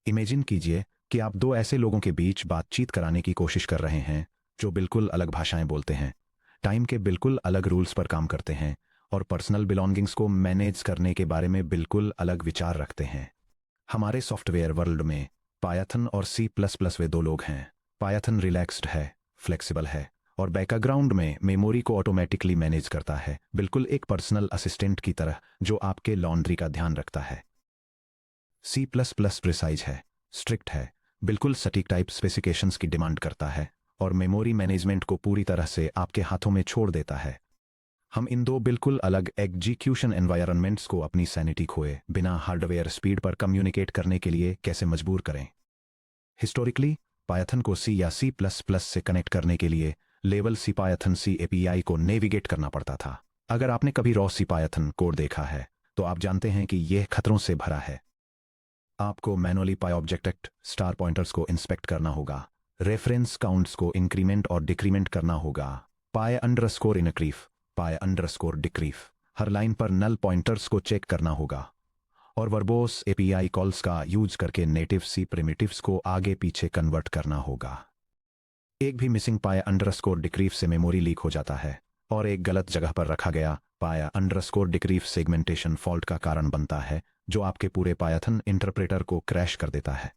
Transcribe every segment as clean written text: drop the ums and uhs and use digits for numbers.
Imagine कीजिए कि आप दो ऐसे लोगों के बीच बातचीत कराने की कोशिश कर रहे हैं जो बिल्कुल अलग भाषाएं बोलते हैं, टाइम के बिल्कुल अलग रूल्स पर काम करते हैं और पर्सनल बिलोंगिंग्स को मैनेज करने के बारे में बिल्कुल अलग विचार रखते हैं। हमारे सॉफ्टवेयर वर्ल्ड में पायथन और सी प्लस प्लस वे दो लोग हैं। पायथन रिलैक्स्ड है, फ्लेक्सिबल है और बैकग्राउंड में मेमोरी को ऑटोमेटिकली मैनेज करता है, बिल्कुल एक पर्सनल असिस्टेंट की तरह जो आपके लॉन्ड्री का ध्यान रखता है। सी प्लस प्लस प्रिसाइज है, स्ट्रिक्ट है, बिल्कुल सटीक टाइप स्पेसिफिकेशंस की डिमांड करता है और मेमोरी मैनेजमेंट को पूरी तरह से आपके हाथों में छोड़ देता है। हम इन दो बिल्कुल अलग एग्जीक्यूशन एनवायरनमेंट्स को अपनी सैनिटी खोए बिना हार्डवेयर स्पीड पर कम्युनिकेट करने के लिए कैसे मजबूर करें। हिस्टोरिकली पायथन को सी या सी प्लस प्लस से कनेक्ट करने के लिए लेवल सी पायथन सी एपीआई को नेविगेट करना पड़ता था। अगर आपने कभी रॉ सी पायथन कोड देखा है तो आप जानते हैं कि यह खतरों से भरा है। आपको मैनुअली पाई ऑब्जेक्ट स्टार पॉइंटर्स को इंस्पेक्ट करना होगा, रेफरेंस काउंट्स को इंक्रीमेंट और डिक्रीमेंट करना होगा, पाई अंडरस्कोर इनक्रीफ, पाई अंडरस्कोर डिक्रीफ, हर लाइन पर नल पॉइंटर्स को चेक करना होगा और वर्बोस एपीआई कॉल्स का यूज करके नेटिव सी प्रिमिटिव्स को आगे पीछे कन्वर्ट करना होगा। एक भी मिसिंग पाया अंडरस्कोर डिक्रीफ से मेमोरी लीक हो जाता है और एक गलत जगह पर रखा गया पाया अंडरस्कोर डिक्रीफ सेगमेंटेशन फॉल्ट का कारण बनता है जो आपके पूरे पायथन इंटरप्रेटर को क्रैश कर देता है।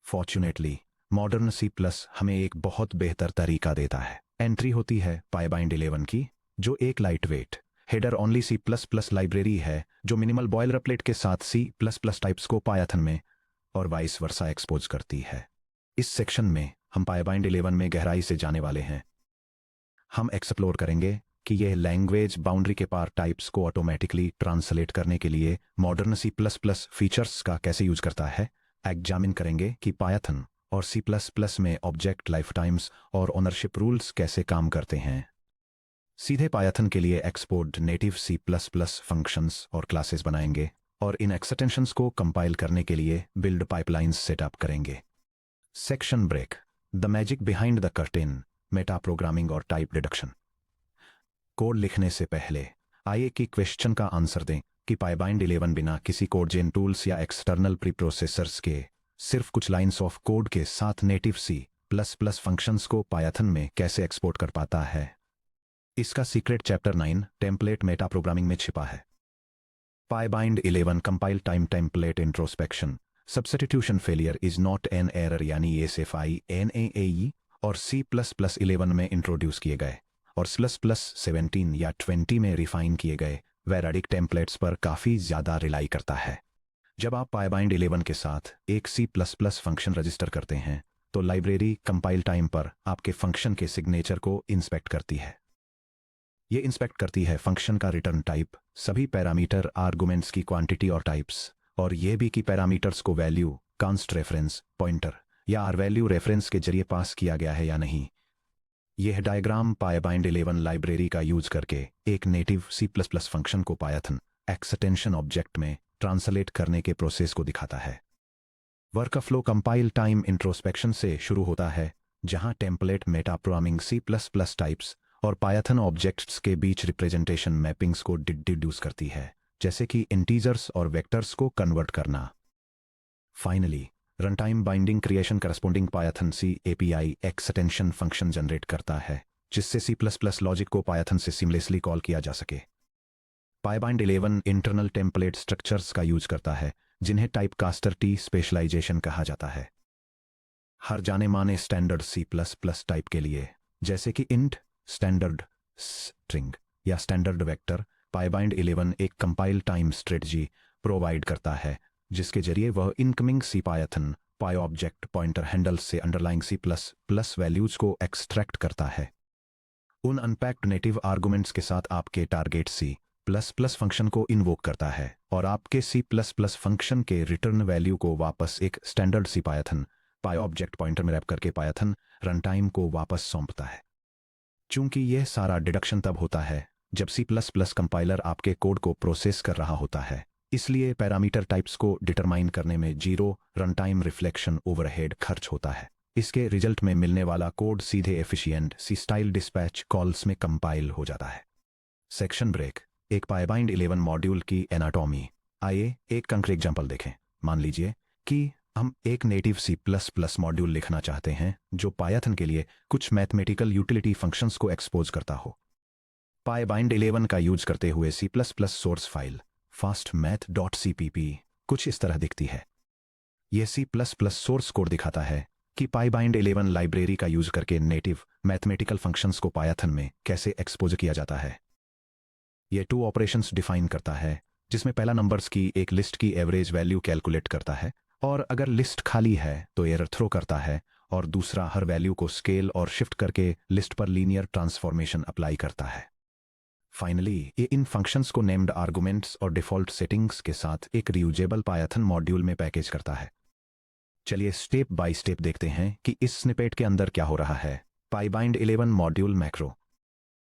फॉर्चुनेटली मॉडर्न सी प्लस हमें एक बहुत बेहतर तरीका देता है। एंट्री होती है पाइबाइंड 11 की, जो एक light weight header only C plus plus library है जो मिनिमल बॉयलरप्लेट के साथ सी प्लस प्लस टाइप्स को पायथन में और वाइस वर्सा एक्सपोज करती है। इस सेक्शन में हम पाइबाइंड 11 में गहराई से जाने वाले हैं। हम एक्सप्लोर करेंगे कि यह लैंग्वेज बाउंड्री के पार टाइप्स को ऑटोमेटिकली ट्रांसलेट करने के लिए modern C plus plus features का कैसे यूज करता है। एग्जामिन करेंगे कि पायथन और सी प्लस प्लस में ऑब्जेक्ट लाइफ टाइम्स और ओनरशिप रूल्स कैसे काम करते हैं। सीधे पायथन के लिए export native C plus plus functions और क्लासेस बनाएंगे और इन एक्सटेंशंस को कंपाइल करने के लिए बिल्ड पाइपलाइंस सेटअप करेंगे। Section break, the magic behind the curtain, meta programming और टाइप डिडक्शन। कोड लिखने से पहले आइए कि क्वेश्चन का आंसर दें कि पाइबाइंड 11 बिना किसी कोड जेन टूल्स या एक्सटर्नल प्री प्रोसेसर्स के सिर्फ कुछ लाइंस ऑफ कोड के साथ native C plus plus functions को पायथन में कैसे एक्सपोर्ट कर पाता है। इसका secret chapter 9 template meta programming में छिपा है। Pybind 11 compile time template introspection, substitution failure is not an error यानी एसएफआई एनएई और सी प्लस प्लस 11 में इंट्रोड्यूस किए गए और प्लस प्लस 17 या 20 में रिफाइन किए गए वैराडिक टेम्पलेट्स पर काफ़ी ज़्यादा रिलाई करता है। जब आप पाइबाइंड 11 के साथ एक C plus plus function register करते हैं तो लाइब्रेरी कंपाइल टाइम पर आपके फंक्शन के सिग्नेचर को इंस्पेक्ट करती है। ये इंस्पेक्ट करती है फंक्शन का रिटर्न टाइप, सभी पैरामीटर आर्गुमेंट्स की क्वांटिटी और टाइप्स, और ये भी कि पैरामीटर्स को वैल्यू कांस्ट रेफरेंस पॉइंटर या आर वैल्यू रेफरेंस के जरिए पास किया गया है या नहीं। यह डायग्राम पाइबाइंड 11 लाइब्रेरी का यूज करके एक native C plus plus function को पायथन एक्सटेंशन ऑब्जेक्ट में ट्रांसलेट करने के प्रोसेस को दिखाता है। वर्कफ्लो कंपाइल टाइम इंट्रोस्पेक्शन से शुरू होता है जहां template meta programming C plus plus types और पायथन ऑब्जेक्ट्स के बीच रिप्रेजेंटेशन मैपिंग्स को डिड्यूस करती है, जैसे कि इंटीजर्स और वेक्टर्स को कन्वर्ट करना। Finally run time binding creation corresponding Python C API extension function generate करता है जिससे सी प्लस प्लस लॉजिक को पायथन से सीमलेसली कॉल किया जा सके। पाइबाइंड 11 इंटरनल टेम्पलेट स्ट्रक्चर्स का यूज करता है जिन्हें टाइपकास्टर टी स्पेशलाइजेशन कहा जाता है। हर जाने माने standard C plus plus type के लिए, जैसे कि इंट, स्टैंडर्ड स्ट्रिंग या स्टैंडर्ड वेक्टर, पाइबाइंड 11 एक कंपाइल टाइम स्ट्रेटजी प्रोवाइड करता है जिसके जरिए वह incoming C Python Py object pointer handles से underlying C plus plus values को एक्सट्रैक्ट करता है। उन अनपैक्ड नेटिव आर्गुमेंट्स के साथ आपके target C plus plus function को इन्वोक करता है और आपके सी प्लस प्लस फंक्शन के रिटर्न वैल्यू को वापस एक standard C Python Py object pointer में रैप करके पायथन रन टाइम को वापस सौंपता है। चूंकि यह सारा डिडक्शन तब होता है जब सी प्लस प्लस कंपाइलर आपके कोड को प्रोसेस कर रहा होता है, इसलिए पैरामीटर टाइप्स को डिटरमाइन करने में zero run time reflection overhead खर्च होता है। इसके रिजल्ट में मिलने वाला कोड सीधे एफिशिएंट सी स्टाइल डिस्पैच कॉल्स में कंपाइल हो जाता है। सेक्शन ब्रेक, एक पाइबाइंड 11 मॉड्यूल की एनाटॉमी। आइए एक कंक्रीट एग्जांपल देखें। मान लीजिए कि हम एक नेटिव C++ मॉड्यूल लिखना चाहते हैं जो पायथन के लिए कुछ मैथमेटिकल यूटिलिटी फंक्शंस को एक्सपोज करता हो। पाइबाइंड 11 का यूज करते हुए C++ सोर्स फाइल fastmath.cpp कुछ इस तरह दिखती है। यह C++ सोर्स कोड दिखाता है कि पाइबाइंड 11 लाइब्रेरी का यूज करके नेटिव मैथमेटिकल फंक्शंस को पायथन में कैसे एक्सपोज किया जाता है। यह 2 ऑपरेशंस डिफाइन करता है, जिसमें पहला नंबर्स की एक लिस्ट की एवरेज वैल्यू कैलकुलेट करता है और अगर लिस्ट खाली है तो एरर थ्रो करता है, और दूसरा हर वैल्यू को स्केल और शिफ्ट करके लिस्ट पर लीनियर ट्रांसफॉर्मेशन अप्लाई करता है। फाइनली ये इन फंक्शंस को नेम्ड आर्गुमेंट्स और डिफॉल्ट सेटिंग्स के साथ एक रियूजेबल पायथन मॉड्यूल में पैकेज करता है। चलिए स्टेप बाय स्टेप देखते हैं कि इस स्निपेट के अंदर क्या हो रहा है। Pybind 11 module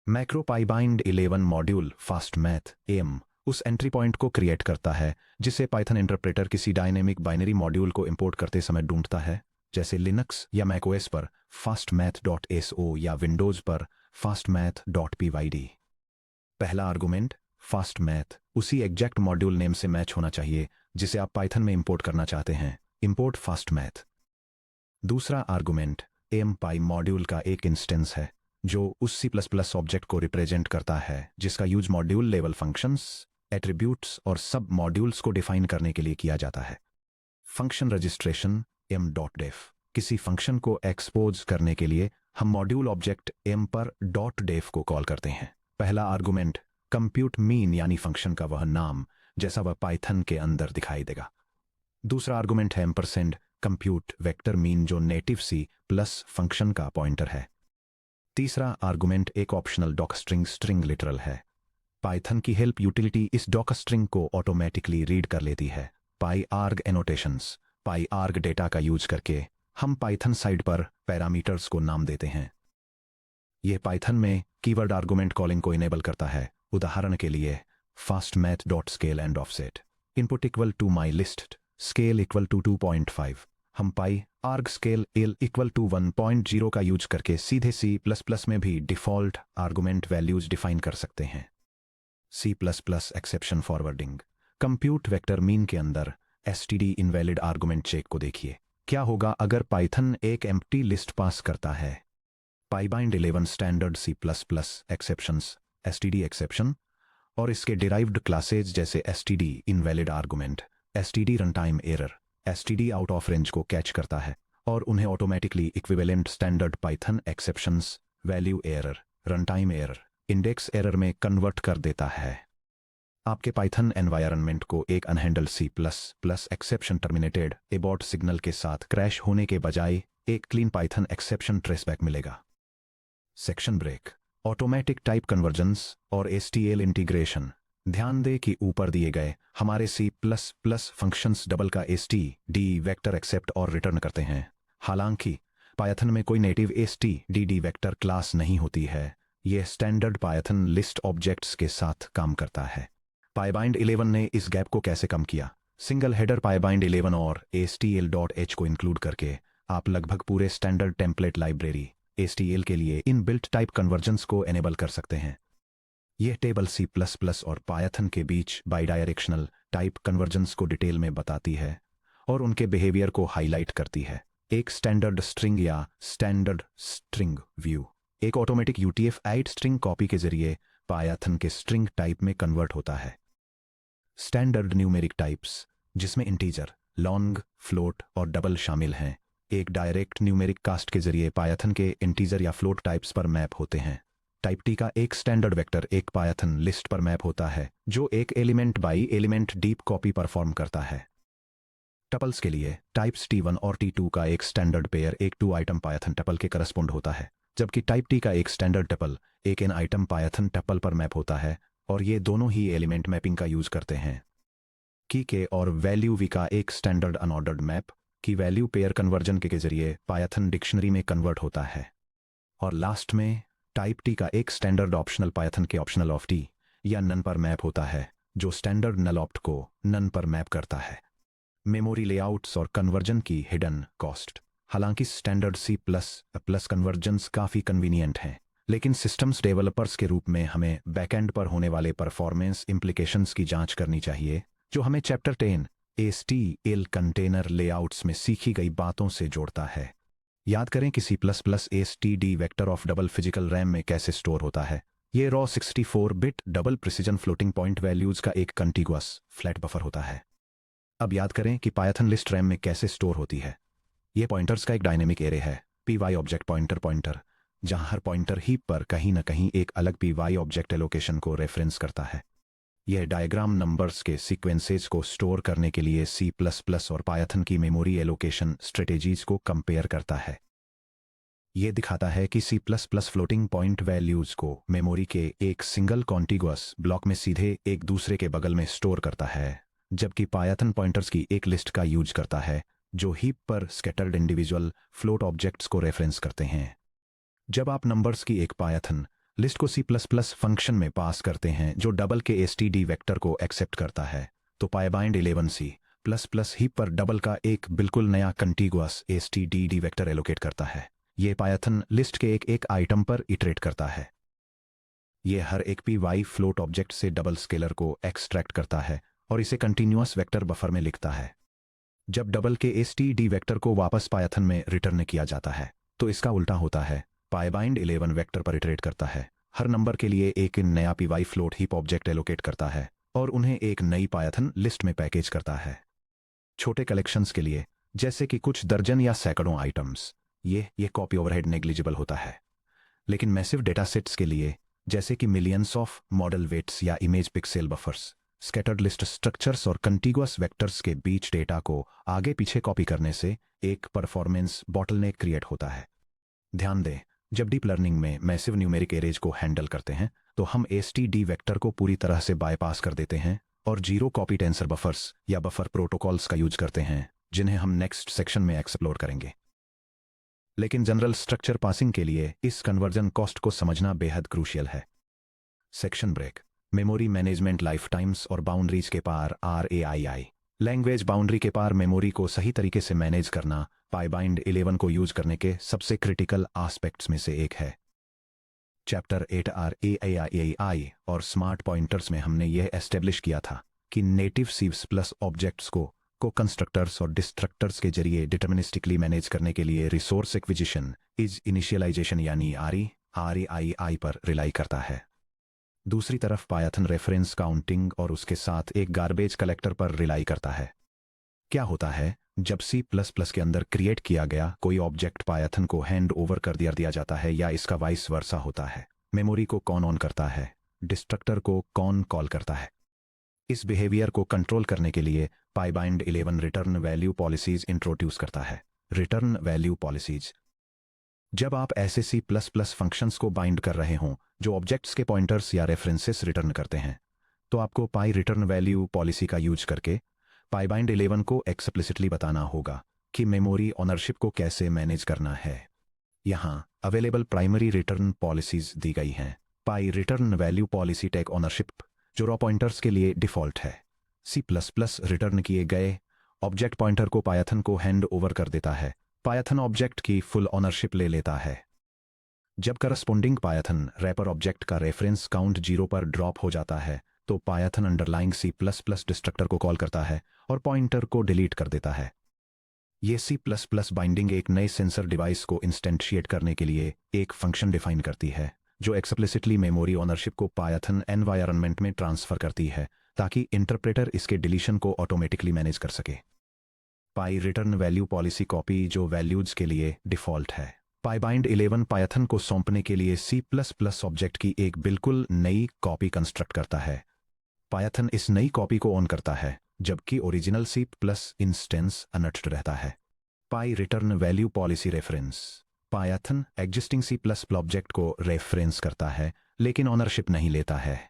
macro पाइबाइंड 11 module फास्टमैथ M उस एंट्री पॉइंट को क्रिएट करता है जिसे पाइथन इंटरप्रेटर किसी डायनेमिक बाइनरी मॉड्यूल को इंपोर्ट करते समय ढूंढता है, जैसे लिनक्स या मैकओएस पर fastmath.so या विंडोज पर fastmath.pyd। पहला आर्गुमेंट फास्टमैथ उसी एग्जैक्ट मॉड्यूल नेम से मैच होना चाहिए जिसे आप पाइथन में इंपोर्ट करना चाहते हैं, इंपोर्ट फास्टमैथ। दूसरा आर्गुमेंट एमपाई मॉड्यूल का एक इंस्टेंस है जो उस C++ ऑब्जेक्ट को रिप्रेजेंट करता है जिसका use module level functions, attributes और सब मॉड्यूल्स को डिफाइन करने के लिए किया जाता है। फंक्शन रजिस्ट्रेशन m.def किसी फंक्शन को एक्सपोज करने के लिए हम मॉड्यूल ऑब्जेक्ट m पर .def को कॉल करते हैं। पहला आर्गुमेंट कंप्यूट मीन यानी फंक्शन का वह नाम जैसा वह पाइथन के अंदर दिखाई देगा। दूसरा आर्गुमेंट है एम्परसेंड कंप्यूट वेक्टर मीन जो नेटिव C+ फंक्शन का पॉइंटर है। तीसरा आर्गुमेंट एक ऑप्शनल डॉकस्ट्रिंग स्ट्रिंग लिटरल है। पाइथन की हेल्प यूटिलिटी इस डॉकस्ट्रिंग को ऑटोमेटिकली रीड कर लेती है। पाईआर्ग एनोटेशंस पाईआर्ग डेटा का यूज करके हम पाइथन साइड पर पैरामीटर्स को नाम देते हैं। यह पाइथन में कीवर्ड आर्गुमेंट कॉलिंग को इनेबल करता है। उदाहरण के लिए fastmath.scale and offset input equal to my list scale equal to 2.5। हम py arg scale L equal to 1.0 का यूज करके सीधे C++ में भी डिफॉल्ट आर्गुमेंट वैल्यूज डिफाइन कर सकते हैं। C++ exception forwarding compute vector mean के अंदर std इनवैलिड आर्गुमेंट चेक को देखिए। क्या होगा अगर पाइथन एक एम्प्टी लिस्ट पास करता है। Pybind 11 standard C++ exceptions std exception और इसके डिराइव्ड क्लासेज जैसे std invalid argument, std runtime error, std out of range को कैच करता है और उन्हें automatically equivalent standard Python exceptions, value error, runtime error, index error में कन्वर्ट कर देता है। आपके पाइथन एनवायरनमेंट को एक अनहैंडल्ड C++ exception terminated abort signal के साथ क्रैश होने के बजाय एक क्लीन पाइथन एक्सेप्शन ट्रेसबैक मिलेगा। Section break automatic type conversions और STL इंटीग्रेशन। ध्यान दें कि ऊपर दिए गए हमारे C++ फंक्शंस डबल का std वेक्टर एक्सेप्ट और रिटर्न करते हैं। हालांकि पाइथन में कोई नेटिव std वेक्टर क्लास नहीं होती है, यह स्टैंडर्ड पाइथन लिस्ट ऑब्जेक्ट्स के साथ काम करता है। पाइबाइंड 11 ने इस गैप को कैसे कम किया। सिंगल हेडर पाइबाइंड 11 और stl.h को इंक्लूड करके आप लगभग पूरे स्टैंडर्ड टेम्पलेट लाइब्रेरी stl के लिए इन बिल्ट टाइप कन्वर्जन्स को एनेबल कर सकते हैं। यह टेबल C++ और पाइथन के बीच बाइडायरेक्शनल टाइप कन्वर्जन्स को डिटेल में बताती है और उनके बिहेवियर को हाईलाइट करती है। एक स्टैंडर्ड स्ट्रिंग या स्टैंडर्ड स्ट्रिंग व्यू एक ऑटोमेटिक UTF-8 स्ट्रिंग कॉपी के जरिए पाइथन के स्ट्रिंग टाइप में कन्वर्ट होता है। स्टैंडर्ड न्यूमेरिक टाइप्स जिसमें इंटीजर, लॉन्ग, फ्लोट और डबल शामिल हैं, एक डायरेक्ट न्यूमेरिक कास्ट के जरिए पाइथन के इंटीजर या फ्लोट टाइप्स पर मैप होते हैं। टाइप टी का एक स्टैंडर्ड वेक्टर एक पाइथन लिस्ट पर मैप होता है जो एक element by element deep copy perform करता है। टपल्स के लिए टाइप्स T1 और T2 का एक स्टैंडर्ड पेयर एक 2 आइटम पाइथन टपल के करस्पॉन्ड होता है, जबकि टाइप टी का एक स्टैंडर्ड टपल एक n आइटम पाइथन टपल पर मैप होता है और ये दोनों ही एलिमेंट मैपिंग का यूज करते हैं। की के और वैल्यू वी का एक स्टैंडर्ड अनऑर्डर्ड मैप की वैल्यू पेयर कन्वर्जन के जरिए पाइथन डिक्शनरी में कन्वर्ट होता है। और लास्ट में टाइप टी का एक स्टैंडर्ड ऑप्शनल पाइथन के ऑप्शनल ऑफ टी या नन पर मैप होता है जो स्टैंडर्ड नल ऑप्ट को नन पर मैप करता है। मेमोरी लेआउट्स और कन्वर्जन की हिडन कॉस्ट। हालांकि स्टैंडर्ड C++ कन्वर्जन्स काफ़ी कन्वीनियंट हैं, लेकिन सिस्टम्स डेवलपर्स के रूप में हमें बैकएंड पर होने वाले परफॉर्मेंस इम्प्लीकेशंस की जांच करनी चाहिए, जो हमें चैप्टर 10 HTML कंटेनर लेआउट्स में सीखी गई बातों से जोड़ता है। याद करें कि C++ std vector of double physical RAM में कैसे स्टोर होता है। ये raw 64 bit double precision floating point values का एक कंटिगुअस फ्लैट बफर होता है। अब याद करें कि पायथन लिस्ट रैम में कैसे स्टोर होती है। ये पॉइंटर्स का एक डायनेमिक एरे है, py ऑब्जेक्ट पॉइंटर, जहां हर पॉइंटर हीप पर कहीं न कहीं एक अलग py ऑब्जेक्ट एलोकेशन को रेफरेंस करता है। यह डायग्राम नंबर्स के सीक्वेंसेस को स्टोर करने के लिए C++ और पायथन की मेमोरी एलोकेशन स्ट्रेटेजीज को कंपेयर करता है। यह दिखाता है कि C++ फ्लोटिंग पॉइंट वैल्यूज को मेमोरी के एक सिंगल कॉन्टिगुअस ब्लॉक में सीधे एक दूसरे के बगल में स्टोर करता है, जबकि पायथन पॉइंटर्स की एक लिस्ट का यूज करता है जो हीप पर स्कैटर्ड इंडिविजुअल फ्लोट ऑब्जेक्ट्स को रेफरेंस करते हैं। जब आप नंबर्स की एक पायथन लिस्ट को C++ फंक्शन में पास करते हैं जो डबल के std वेक्टर को एक्सेप्ट करता है, तो पायबाइंड 11 C++ हीप पर डबल का एक बिल्कुल नया कंटिगुअस std वेक्टर एलोकेट करता है। यह पायथन लिस्ट के एक आइटम पर इटरेट करता है। यह हर एक py फ्लोट ऑब्जेक्ट से डबल स्केलर को एक्सट्रैक्ट करता है और इसे कंटिन्यूअस वेक्टर बफर में लिखता है। जब डबल के std वेक्टर को वापस पायथन में रिटर्न किया जाता है, तो इसका उल्टा होता है। पायबाइंड 11 वेक्टर पर इटरेट करता है, हर नंबर के लिए एक नया py float heap object allocate करता है और उन्हें एक नई पायथन लिस्ट में पैकेज करता है। छोटे कलेक्शंस के लिए, जैसे कि कुछ दर्जन या सैकड़ों आइटम्स, ये कॉपी ओवरहेड नेग्लिजिबल होता है। लेकिन मैसिव डेटा सेट्स के लिए, जैसे कि मिलियंस ऑफ मॉडल वेट्स या image pixel buffers, scattered list structures और कंटिगुअस वेक्टर्स के बीच डेटा को आगे पीछे कॉपी करने से एक परफॉर्मेंस बॉटलनेक क्रिएट होता है। ध्यान दें, जब डीप लर्निंग में मैसिव न्यूमेरिक एरेज को हैंडल करते हैं, तो हम std वेक्टर को पूरी तरह से बायपास कर देते हैं और जीरो कॉपी टेंसर बफर्स या बफर प्रोटोकॉल्स का यूज करते हैं, जिन्हें हम नेक्स्ट सेक्शन में एक्सप्लोर करेंगे। लेकिन जनरल स्ट्रक्चर पासिंग के लिए इस कन्वर्जन कॉस्ट को समझना बेहद क्रूशियल है। Section break. Memory management life times और बाउंड्रीज के पार RAII। लैंग्वेज बाउंड्री के पार मेमोरी को सही तरीके से मैनेज करना पायबाइंड 11 को यूज करने के सबसे क्रिटिकल एस्पेक्ट्स में से एक है। चैप्टर 8 RAII और स्मार्ट पॉइंटर्स में हमने यह एस्टेब्लिश किया था कि नेटिव C++ ऑब्जेक्ट्स को कंस्ट्रक्टर्स और डिस्ट्रक्टर्स के जरिए डिटर्मिनिस्टिकली मैनेज करने के लिए रिसोर्स एक्विजिशन इज इनिशियलाइजेशन यानी RAII पर रिलाई करता है। दूसरी तरफ पायथन रेफरेंस काउंटिंग और उसके साथ एक गार्बेज कलेक्टर पर रिलाई करता है। क्या होता है जब C++ के अंदर क्रिएट किया गया कोई ऑब्जेक्ट पायथन को हैंड ओवर कर दिया जाता है या इसका वाइस वर्सा होता है? मेमोरी को कौन ऑन करता है, डिस्ट्रक्टर को कौन कॉल करता है? इस बिहेवियर को कंट्रोल करने के लिए पायबाइंड 11 रिटर्न वैल्यू पॉलिसीज इंट्रोड्यूस करता है। Return value policies. जब आप ऐसे C++ फंक्शंस को बाइंड कर रहे हों जो ऑब्जेक्ट्स के पॉइंटर्स या रेफरेंसेस रिटर्न करते हैं, तो आपको पाई रिटर्न वैल्यू पॉलिसी का यूज करके पायबाइंड 11 को एक्सप्लिसिटली बताना होगा कि मेमोरी ऑनरशिप को कैसे मैनेज करना है। यहाँ अवेलेबल प्राइमरी रिटर्न पॉलिसीज दी गई हैं। Py return value policy take ownership, जो रॉ पॉइंटर्स के लिए डिफॉल्ट है। C++ रिटर्न किए गए ऑब्जेक्ट पॉइंटर को पायथन को हैंड ओवर कर देता है। पायथन ऑब्जेक्ट की फुल ऑनरशिप ले लेता है। जब करस्पोंडिंग पायथन रैपर ऑब्जेक्ट का रेफरेंस काउंट 0 पर ड्रॉप हो जाता है, तो पायथन अंडरलाइंग C++ डिस्ट्रक्टर को कॉल करता है और पॉइंटर को डिलीट कर देता है। ये C++ बाइंडिंग एक नए सेंसर डिवाइस को इंस्टेंशिएट करने के लिए एक फंक्शन डिफाइन करती है जो एक्सप्लिसिटली मेमोरी ऑनरशिप को पायथन एनवायरनमेंट में ट्रांसफर करती है ताकि इंटरप्रेटर इसके डिलीशन को ऑटोमेटिकली मैनेज कर सके। पाई रिटर्न वैल्यू पॉलिसी कॉपी जो वैल्यूज के लिए डिफॉल्ट है, पायबाइंड 11 पायथन को सौंपने के लिए C++ ऑब्जेक्ट की एक बिल्कुल नई कॉपी कंस्ट्रक्ट करता है। पायथन इस नई कॉपी को ऑन करता है जबकि ओरिजिनल C+ इंस्टेंस अनअटैच्ड रहता है। Py return value policy reference. Python existing C++ object को रेफरेंस करता है लेकिन ऑनरशिप नहीं लेता है।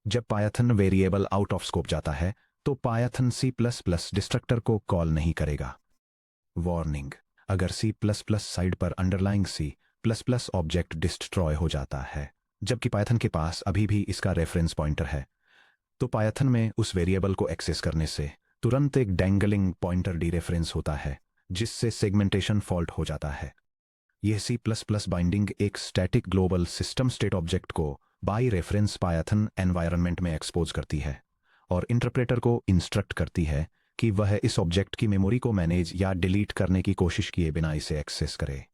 जब Python variable out of scope जाता है, तो पायथन C++ डिस्ट्रक्टर को कॉल नहीं करेगा। वार्निंग, अगर C++ साइड पर अंडरलाइंग C++ ऑब्जेक्ट डिस्ट्रॉय हो जाता है जबकि पायथन के पास अभी भी इसका रेफरेंस पॉइंटर है, तो पायथन में उस वेरिएबल को एक्सेस करने से तुरंत एक डैंगलिंग पॉइंटर डीरेफरेंस होता है जिससे सेगमेंटेशन फॉल्ट हो जाता है। यह C++ बाइंडिंग एक static global system state object को बाई रेफरेंस पायथन एनवायरनमेंट में एक्सपोज करती है और इंटरप्रेटर को इंस्ट्रक्ट करती है कि वह इस ऑब्जेक्ट की मेमोरी को मैनेज या डिलीट करने की कोशिश किए बिना इसे एक्सेस करे।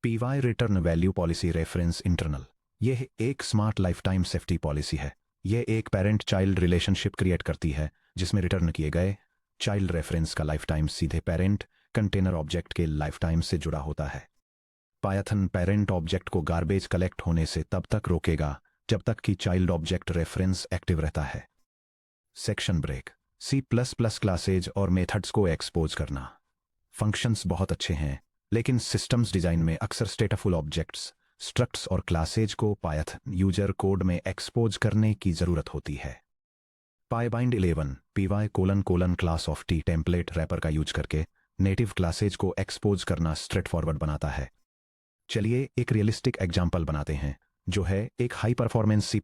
Py return value policy reference internal. यह एक smart life time safety policy है। यह एक पेरेंट चाइल्ड रिलेशनशिप क्रिएट करती है जिसमें रिटर्न किए गए चाइल्ड रेफरेंस का लाइफ टाइम सीधे पेरेंट कंटेनर ऑब्जेक्ट के लाइफ टाइम से जुड़ा होता है। पायथन पेरेंट ऑब्जेक्ट को गार्बेज कलेक्ट होने से तब तक रोकेगा जब तक कि चाइल्ड ऑब्जेक्ट रेफरेंस एक्टिव रहता है। Section break. C++ क्लासेज और मेथड्स को एक्सपोज करना। फंक्शंस बहुत अच्छे हैं, लेकिन सिस्टम्स डिजाइन में अक्सर स्टेटफुल ऑब्जेक्ट्स, स्ट्रक्ट्स और क्लासेज को पायथन यूजर कोड में एक्सपोज करने की जरूरत होती है। Pybind 11 py: class of T template wrapper का यूज करके नेटिव क्लासेज को एक्सपोज करना स्ट्रेट फॉरवर्ड बनाता है। चलिए एक रियलिस्टिक एग्जाम्पल बनाते हैं, जो है एक high performance C++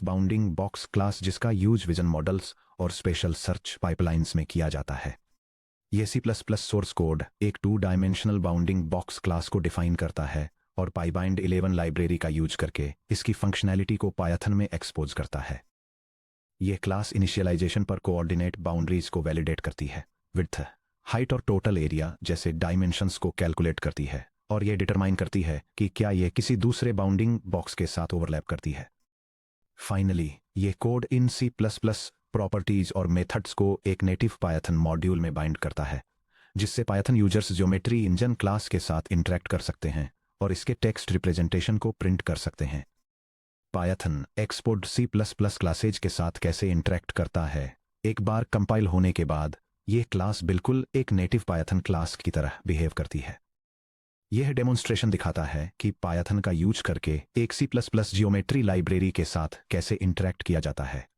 bounding box class जिसका यूज विजन मॉडल्स और स्पेशल सर्च पाइपलाइंस में किया जाता है। यह C++ सोर्स कोड एक 2 डायमेंशनल बाउंडिंग बॉक्स क्लास को डिफाइन करता है और पाइबाइंड 11 लाइब्रेरी का यूज करके इसकी फंक्शनैलिटी को पायथन में एक्सपोज करता है। यह क्लास इनिशियलाइजेशन पर कोऑर्डिनेट बाउंड्रीज को वैलिडेट करती है, विड्थ, हाइट और टोटल एरिया जैसे डायमेंशंस को कैलकुलेट करती है, और यह डिटरमाइन करती है कि क्या यह किसी दूसरे बाउंडिंग बॉक्स के साथ ओवरलैप करती है। फाइनली यह कोड इन C++ प्रॉपर्टीज और मेथड्स को एक नेटिव पायथन मॉड्यूल में बाइंड करता है, जिससे Python users geometry engine class के साथ इंटरेक्ट कर सकते हैं और इसके टेक्स्ट रिप्रेजेंटेशन को प्रिंट कर सकते हैं। पायथन एक्सपोर्ट C++ क्लासेज के साथ कैसे इंटरेक्ट करता है। एक बार कंपाइल होने के बाद यह क्लास बिल्कुल एक नेटिव पायथन क्लास की तरह बिहेव करती है। यह डेमोन्स्ट्रेशन दिखाता है कि पायथन का यूज करके एक C++ जियोमेट्री लाइब्रेरी के साथ कैसे इंटरेक्ट किया जाता है।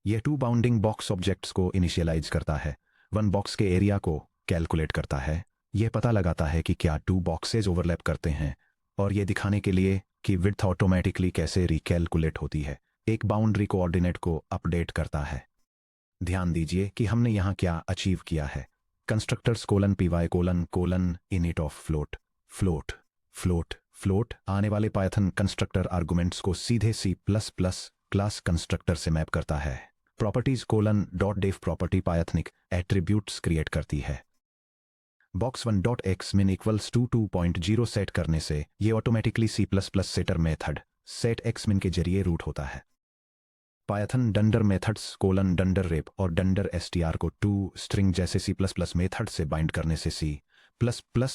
यह 2 बाउंडिंग बॉक्स ऑब्जेक्ट्स को इनिशियलाइज करता है, 1 बॉक्स के एरिया को कैलकुलेट करता है, यह पता लगाता है कि क्या 2 बॉक्सेज ओवरलैप करते हैं, और यह दिखाने के लिए कि विड्थ ऑटोमेटिकली कैसे रिकैलकुलेट होती है, एक बाउंड्री कोऑर्डिनेट को अपडेट करता है। ध्यान दीजिए कि हमने यहाँ क्या अचीव किया है। Constructors py: init of float आने वाले पायथन कंस्ट्रक्टर आर्गुमेंट्स को सीधे C++ क्लास कंस्ट्रक्टर से मैप करता है। Properties .def property Pythonic attributes create करती है। box1.xmin = 2.0 सेट करने से ये automatically C++ setter method setxmin के जरिए रूट होता है। Python dunder methods dunder rep और डंडर str को टू स्ट्रिंग जैसे C++ मेथड से बाइंड करने से C++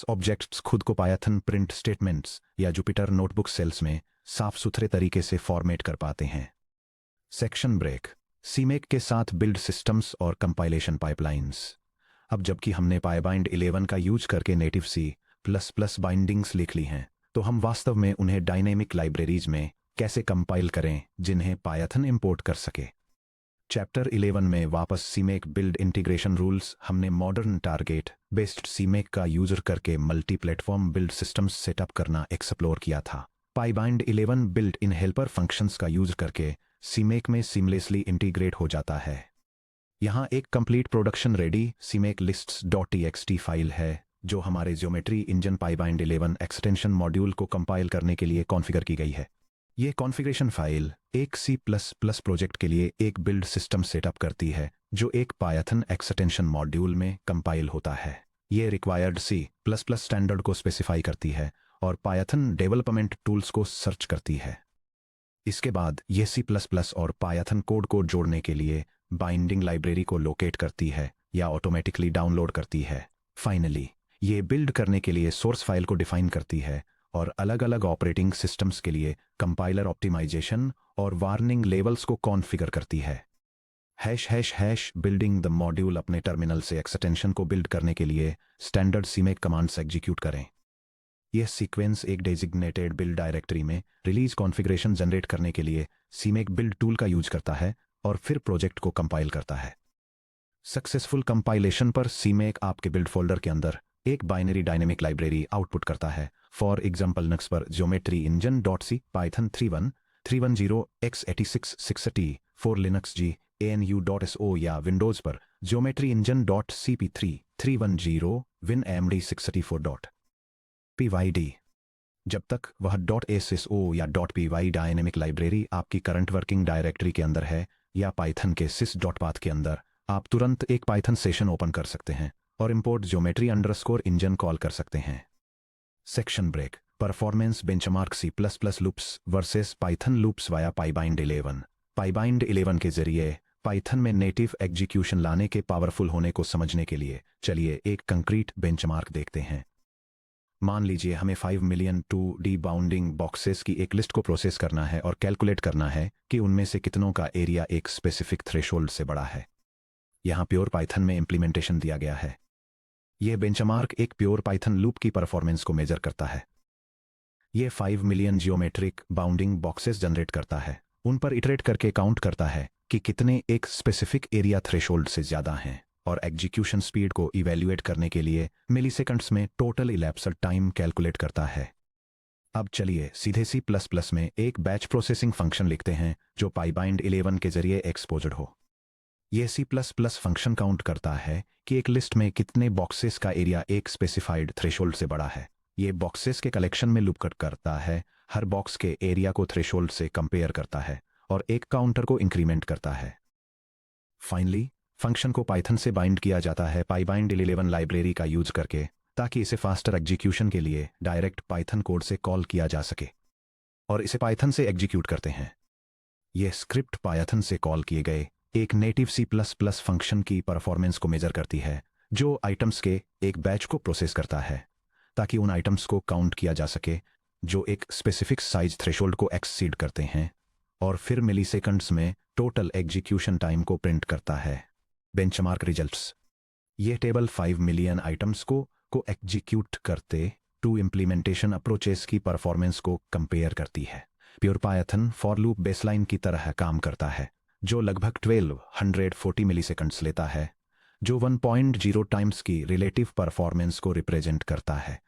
ऑब्जेक्ट्स खुद को पायथन प्रिंट स्टेटमेंट्स या जुपिटर नोटबुक सेल्स में साफ सुथरे तरीके से फॉर्मेट कर पाते हैं। Section break. CMake के साथ बिल्ड सिस्टम्स और कंपाइलेशन पाइपलाइंस। अब जबकि हमने पाइबाइंड 11 का यूज करके नेटिव C++ बाइंडिंग्स लिख ली हैं, तो हम वास्तव में उन्हें डायनेमिक लाइब्रेरीज में कैसे कंपाइल करें जिन्हें पायथन इंपोर्ट कर सके। चैप्टर 11 में वापस CMake बिल्ड इंटीग्रेशन रूल्स हमने मॉडर्न टारगेट बेस्ड CMake का यूजर करके multi platform build systems setup करना एक्सप्लोर किया था। पाइबाइंड 11 बिल्ट इन हेल्पर फंक्शंस का यूज करके CMake में सीमलेसली इंटीग्रेट हो जाता है। यहाँ एक complete production ready CMake lists.txt file है जो हमारे ज्योमेट्री इंजन पाइबाइंड 11 एक्सटेंशन मॉड्यूल को कंपाइल करने के लिए कॉन्फ़िगर की गई है। ये कॉन्फ़िगरेशन फाइल एक C++ प्रोजेक्ट के लिए एक बिल्ड सिस्टम सेटअप करती है जो एक पायथन एक्सटेंशन मॉड्यूल में कंपाइल होता है। ये रिक्वायर्ड C++ स्टैंडर्ड को स्पेसिफाई करती है और पायथन डेवलपमेंट टूल्स को सर्च करती है। इसके बाद यह C++ और पायथन कोड को जोड़ने के लिए बाइंडिंग लाइब्रेरी को लोकेट करती है या ऑटोमेटिकली डाउनलोड करती है। फाइनली ये बिल्ड करने के लिए सोर्स फाइल को डिफाइन करती है और अलग अलग ऑपरेटिंग सिस्टम्स के लिए कंपाइलर ऑप्टिमाइजेशन और वार्निंग लेवल्स को कॉन्फ़िगर करती है। Building the module. अपने टर्मिनल से एक्सटेंशन को बिल्ड करने के लिए स्टैंडर्ड CMake कमांड्स एग्जीक्यूट करें। यह सीक्वेंस एक डेजिग्नेटेड बिल्ड डायरेक्टरी में रिलीज कॉन्फ़िगरेशन जनरेट करने के लिए CMake बिल्ड टूल का यूज करता है और फिर प्रोजेक्ट को कंपाइल करता है। सक्सेसफुल कंपाइलेशन पर CMake आपके बिल्ड फोल्डर के अंदर एक बाइनरी डायनेमिक लाइब्रेरी आउटपुट करता है। फॉर एग्जाम्पल लिनक्स पर geometry engine .c Python 31 310 x86 60 for Linux GNU.so या विंडोज पर geometry engine .cp3 310 WinAMD 634.pyd। जब तक वह .sso या .py डायनेमिक लाइब्रेरी आपकी करंट वर्किंग डायरेक्टरी के अंदर है या पाइथन के sys.path के अंदर, आप तुरंत एक पाइथन सेशन ओपन कर सकते हैं और import geometry underscore engine call कर सकते हैं। Section break, performance benchmark C plus plus loops versus Python loops via pybind 11। Pybind 11 के जरिए पाइथन में नेटिव एग्जीक्यूशन लाने के पावरफुल होने को समझने के लिए चलिए एक कंक्रीट बेंचमार्क देखते हैं। मान लीजिए हमें 5 मिलियन 2D बाउंडिंग बॉक्सेस की एक लिस्ट को प्रोसेस करना है और कैलकुलेट करना है कि उनमें से कितनों का एरिया एक स्पेसिफिक थ्रेशोल्ड से बड़ा है। यहाँ प्योर पाइथन में इंप्लीमेंटेशन दिया गया है। यह बेंचमार्क एक प्योर पाइथन लूप की परफॉर्मेंस को मेजर करता है। यह 5 million geometric bounding boxes generate करता है, उन पर इटरेट करके काउंट करता है कि कितने एक स्पेसिफिक एरिया थ्रेशोल्ड से ज्यादा हैं, और एग्जीक्यूशन स्पीड को इवैल्यूएट करने के लिए मिलीसेकंड्स में टोटल इलैप्स्ड टाइम कैलकुलेट करता है। अब चलिए सीधे C++ में एक बैच प्रोसेसिंग फंक्शन लिखते हैं जो पाइबाइंड 11 के जरिए एक्सपोज्ड हो। यह C++ फंक्शन काउंट करता है कि एक लिस्ट में कितने बॉक्सेस का एरिया एक स्पेसिफाइड थ्रेशोल्ड से बड़ा है। यह बॉक्सेस के कलेक्शन में लूप कट करता है, हर बॉक्स के एरिया को थ्रेशोल्ड से कंपेयर करता है और एक काउंटर को इंक्रीमेंट करता है। फाइनली फंक्शन को पाइथन से बाइंड किया जाता है पाइबाइंड 11 लाइब्रेरी का यूज करके, ताकि इसे फास्टर एग्जीक्यूशन के लिए डायरेक्ट पाइथन कोड से कॉल किया जा सके और इसे पाइथन से एग्जीक्यूट करते हैं। यह स्क्रिप्ट पाइथन से कॉल किए गए एक नेटिव C++ फंक्शन की परफॉर्मेंस को मेजर करती है, जो आइटम्स के एक बैच को प्रोसेस करता है ताकि उन आइटम्स को काउंट किया जा सके जो एक स्पेसिफिक साइज थ्रेशोल्ड को एक्सीड करते हैं, और फिर मिलीसेकंड्स में टोटल एग्जीक्यूशन टाइम को प्रिंट करता है। बेंचमार्क रिजल्ट्स, यह टेबल 5 मिलियन आइटम्स को एग्जीक्यूट करते टू इम्प्लीमेंटेशन अप्रोचेस की परफॉर्मेंस को कंपेयर करती है। Pure Python for loop baseline की तरह काम करता है, जो लगभग 1240 मिलीसेकंड्स लेता है, जो 1.0 टाइम्स की रिलेटिव परफॉर्मेंस को रिप्रेजेंट करता है।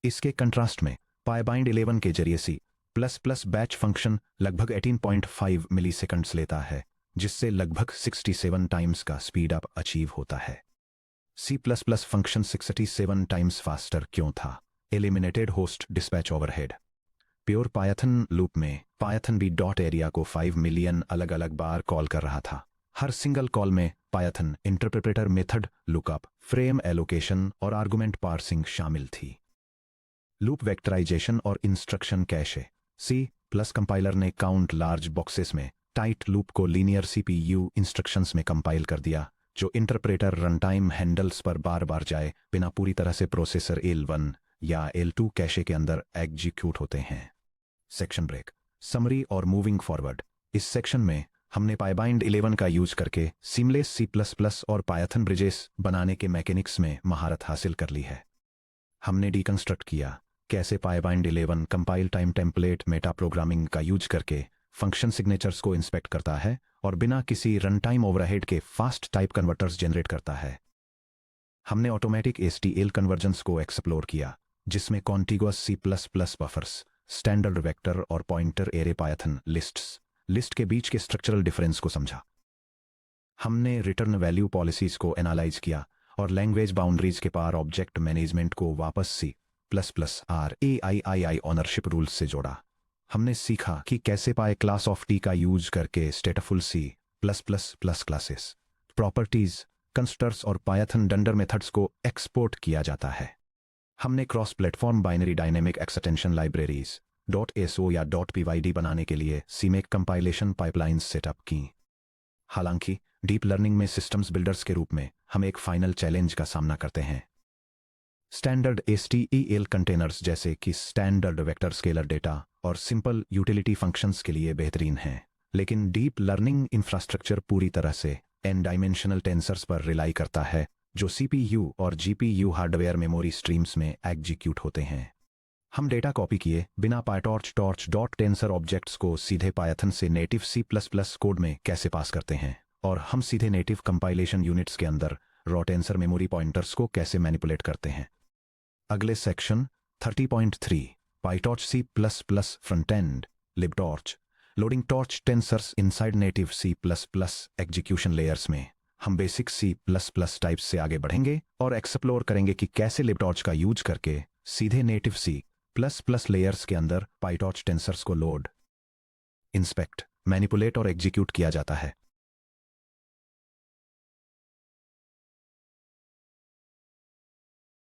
इसके कंट्रास्ट में पाइबाइंड 11 के जरिए C++ बैच फंक्शन लगभग 18.5 मिलीसेकंड्स लेता है, जिससे लगभग 67 टाइम्स का स्पीड अप अचीव होता है। C++ फंक्शन 67 टाइम्स फास्टर क्यों था? Eliminated host dispatch overhead. Pure Python loop में पाइथन बी डॉट एरिया को 5 मिलियन अलग अलग बार कॉल कर रहा था। हर सिंगल कॉल में Python interpreter method, lookup, frame allocation और आर्गुमेंट पार्सिंग शामिल थी। लूप वेक्टराइजेशन और इंस्ट्रक्शन कैशे। C+ कंपाइलर ने काउंट लार्ज बॉक्सेस में टाइट लूप को लीनियर CPU इंस्ट्रक्शंस में कंपाइल कर दिया, जो इंटरप्रेटर रनटाइम हैंडल्स पर बार बार जाए बिना पूरी तरह से प्रोसेसर L1 या L2 कैशे के अंदर एग्जीक्यूट होते हैं। सेक्शन ब्रेक, समरी और मूविंग फॉरवर्ड। इस सेक्शन में हमने पाइबाइंड 11 का यूज करके सीमलेस C++ और पाइथन ब्रिजेस बनाने के मैकेनिक्स में महारत हासिल कर ली है। हमने डिकंस्ट्रक्ट किया कैसे पाइबाइंड 11 compile time template meta programming का यूज करके फंक्शन सिग्नेचर्स को इंस्पेक्ट करता है और बिना किसी रन टाइम ओवरहेड के फास्ट टाइप कन्वर्टर्स जनरेट करता है। हमने ऑटोमेटिक HTL कन्वर्जन्स को एक्सप्लोर किया, जिसमें contiguous C++ buffers, standard vector और पॉइंटर एरे पाइथन लिस्ट के बीच के स्ट्रक्चरल डिफरेंस को समझा। हमने रिटर्न वैल्यू पॉलिसीज को एनालाइज किया और लैंग्वेज बाउंड्रीज के पार ऑब्जेक्ट मैनेजमेंट को वापस C++ RAII ऑनरशिप रूल्स से जोड़ा। हमने सीखा कि कैसे पाए क्लास ऑफ T का यूज करके स्टेटफुल C++ क्लासेस, प्रॉपर्टीज, कंस्ट्रक्टर्स और पाइथन डंडर मेथड्स को एक्सपोर्ट किया जाता है। हमने cross platform binary dynamic extension libraries .so या .pyd बनाने के लिए CMake कंपाइलेशन पाइपलाइंस सेटअप की। हालांकि डीप लर्निंग में सिस्टम्स बिल्डर्स के रूप में हम एक फाइनल चैलेंज का सामना करते हैं। स्टैंडर्ड STEL कंटेनर्स जैसे कि स्टैंडर्ड वेक्टर स्केलर डेटा और सिंपल यूटिलिटी फंक्शंस के लिए बेहतरीन हैं, लेकिन डीप लर्निंग इंफ्रास्ट्रक्चर पूरी तरह से n डायमेंशनल टेंसर्स पर रिलाई करता है, जो CPU और GPU हार्डवेयर मेमोरी स्ट्रीम्स में एग्जीक्यूट होते हैं। हम डेटा कॉपी किए बिना PyTorch ऑब्जेक्ट्स को सीधे पाइथन से नेटिव C++ कोड में कैसे पास करते हैं, और हम सीधे नेटिव कंपाइलेशन यूनिट्स के अंदर रॉ टेंसर मेमोरी पॉइंटर्स को कैसे मैनिपुलेट करते हैं। अगले section 30.3 PyTorch C++ front end libtorch loading torch tensors inside native C++ execution layers में हम बेसिक C++ टाइप्स से आगे बढ़ेंगे और एक्सप्लोर करेंगे कि कैसे libtorch का यूज करके सीधे नेटिव C++ लेयर्स के अंदर PyTorch टेंसर्स को लोड, इंस्पेक्ट, मैनिपुलेट और एग्जीक्यूट किया जाता है।